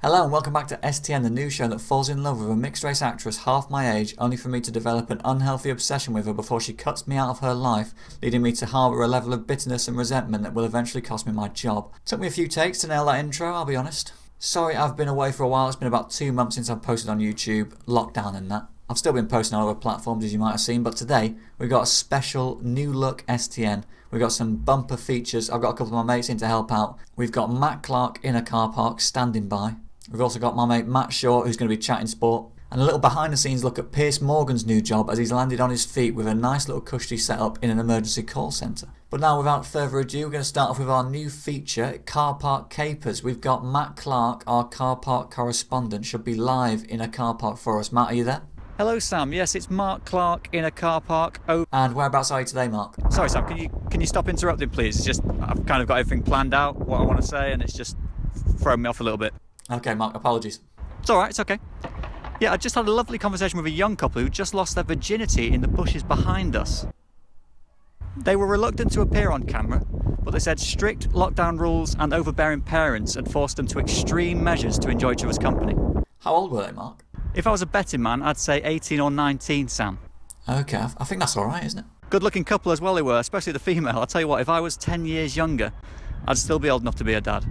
Hello and welcome back to STN, the new show that falls in love with a mixed-race actress half my age, only for me to develop an unhealthy obsession with her before she cuts me out of her life, leading me to harbour a level of bitterness and resentment that will eventually cost me my job. Took me a few takes to nail that intro, I'll be honest. Sorry I've been away for a while, it's been about 2 months since I've posted on YouTube, lockdown and that. I've still been posting on other platforms as you might have seen, but today we've got a special new look STN. We've got some bumper features, I've got a couple of my mates in to help out. We've got Matt Clark in a car park standing by. We've also got my mate Matt Shaw, who's going to be chatting sport, and a little behind the scenes look at Piers Morgan's new job as he's landed on his feet with a nice little cushy setup in an emergency call centre. But now without further ado, we're going to start off with our new feature, Car Park Capers. We've got Matt Clark, our car park correspondent, should be live in a car park for us. Matt, are you there? Hello Sam, yes it's Mark Clark in a car park. And whereabouts are you today, Mark? Sorry Sam, can you stop interrupting please? It's just, I've kind of got everything planned out, what I want to say, and it's just thrown me off a little bit. Okay Mark, apologies. It's alright, it's okay. Yeah, I just had a lovely conversation with a young couple who just lost their virginity in the bushes behind us. They were reluctant to appear on camera, but they said strict lockdown rules and overbearing parents had forced them to extreme measures to enjoy each other's company. How old were they, Mark? If I was a betting man, I'd say 18 or 19, Sam. Okay, I think that's alright, isn't it? Good looking couple as well they were, especially the female. I'll tell you what, if I was 10 years younger, I'd still be old enough to be a dad.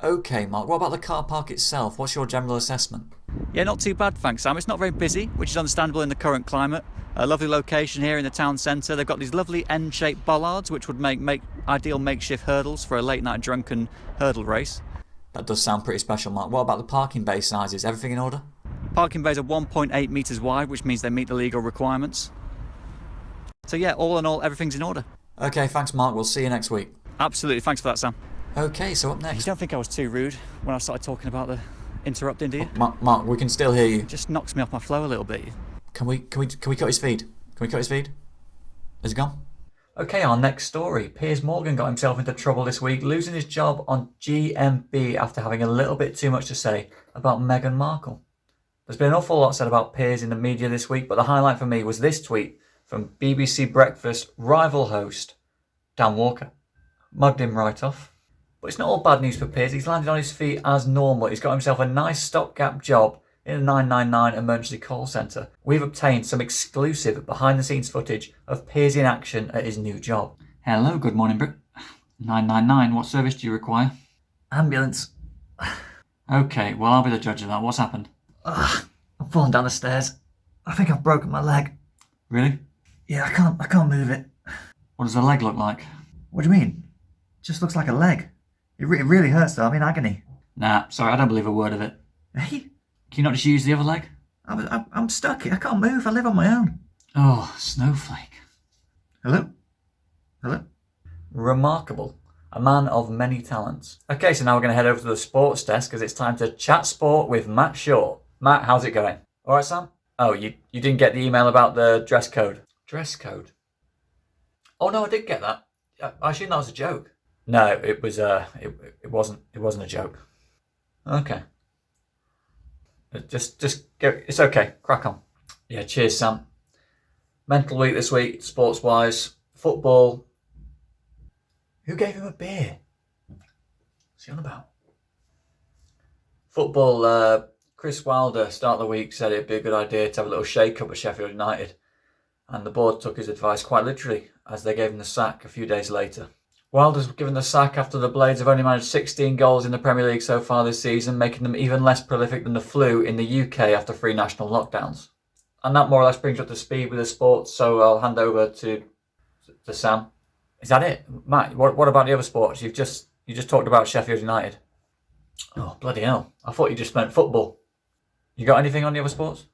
Okay Mark, what about the car park itself? What's your general assessment? Yeah, not too bad, thanks Sam. It's not very busy, which is understandable in the current climate. A lovely location here in the town centre. They've got these lovely N-shaped bollards, which would make ideal makeshift hurdles for a late night drunken hurdle race. That does sound pretty special, Mark. What about the parking bay sizes? Everything in order? Parking bays are 1.8 metres wide, which means they meet the legal requirements. So yeah, all in all, everything's in order. Okay, thanks Mark. We'll see you next week. Absolutely, thanks for that, Sam. Okay, so up You next. don't think I was too rude when I started talking about the interrupting, do you? Mark, we can still hear you. It just knocks me off my flow a little bit. Can we cut his feed? Can we cut his feed? Is he gone? Okay, our next story. Piers Morgan got himself into trouble this week, losing his job on GMB after having a little bit too much to say about Meghan Markle. There's been an awful lot said about Piers in the media this week, but the highlight for me was this tweet from BBC Breakfast rival host Dan Walker. Mugged him right off. But it's not all bad news for Piers. He's landed on his feet as normal. He's got himself a nice stopgap job in a 999 emergency call centre. We've obtained some exclusive behind-the-scenes footage of Piers in action at his new job. Hello, good morning, Brit. 999, what service do you require? Ambulance. Okay, well, I'll be the judge of that. What's happened? I'm falling down the stairs. I think I've broken my leg. Really? Yeah, I can't move it. What does the leg look like? What do you mean? It just looks like a leg. It really hurts though, I'm in agony. Nah, sorry, I don't believe a word of it. Hey? Can you not just use the other leg? I'm stuck. I can't move. I live on my own. Oh, snowflake. Hello? Hello? Remarkable. A man of many talents. Okay, so now we're going to head over to the sports desk because it's time to chat sport with Matt Shaw. Matt, how's it going? All right, Sam? Oh, you didn't get the email about the dress code? Dress code? Oh, no, I did get that. I assume that was a joke. No, it was, it wasn't a joke. Okay. Just go. It's okay. Crack on. Yeah, cheers, Sam. Mental week this week, sports-wise. Football. Who gave him a beer? What's he on about? Football, Chris Wilder, start of the week, said it'd be a good idea to have a little shake-up at Sheffield United. And the board took his advice quite literally, as they gave him the sack a few days later. Wilder's given the sack after the Blades have only managed 16 goals in the Premier League so far this season, making them even less prolific than the flu in the UK after 3 national lockdowns. And that more or less brings up to speed with the sports, so I'll hand over to Sam. Is that it? Matt, what about the other sports? You just talked about Sheffield United. Oh, bloody hell. I thought you just meant football. You got anything on the other sports?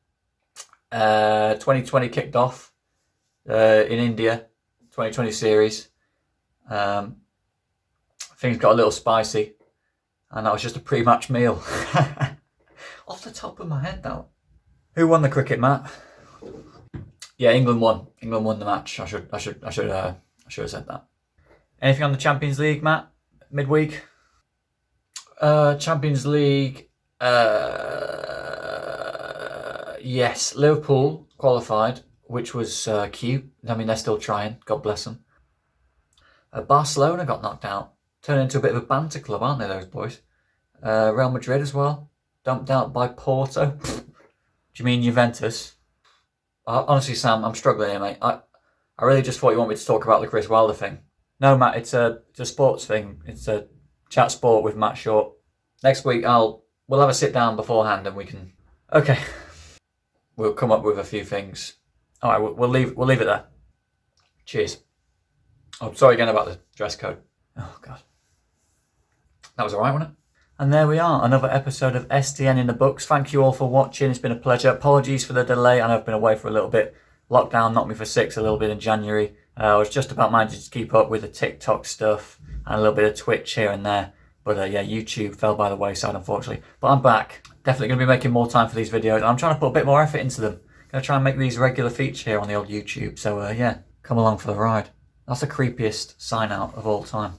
2020 kicked off in India, 2020 series. Things got a little spicy, and that was just a pre-match meal. Off the top of my head, though. Who won the cricket, Matt? Yeah, England won. England won the match. I should have said that. Anything on the Champions League, Matt? Midweek? Champions League. Yes, Liverpool qualified, which was cute. I mean, they're still trying. God bless them. Barcelona got knocked out. Turned into a bit of a banter club, aren't they, those boys? Real Madrid as well. Dumped out by Porto. Do you mean Juventus? Honestly, Sam, I'm struggling here, mate. I really just thought you want me to talk about the Chris Wilder thing. No, Matt, it's a sports thing. It's a chat sport with Matt Short. Next week, we'll have a sit down beforehand and we can... Okay. We'll come up with a few things. All right, we'll leave it there. Cheers. Oh, sorry again about the dress code. Oh, God. That was all right, wasn't it? And there we are, another episode of STN in the books. Thank you all for watching. It's been a pleasure. Apologies for the delay. I know I've been away for a little bit. Lockdown knocked me for six a little bit in January. I was just about managing to keep up with the TikTok stuff and a little bit of Twitch here and there. But yeah, YouTube fell by the wayside, unfortunately. But I'm back. Definitely going to be making more time for these videos. I'm trying to put a bit more effort into them. Going to try and make these regular feature here on the old YouTube. So yeah, come along for the ride. That's the creepiest sign out of all time.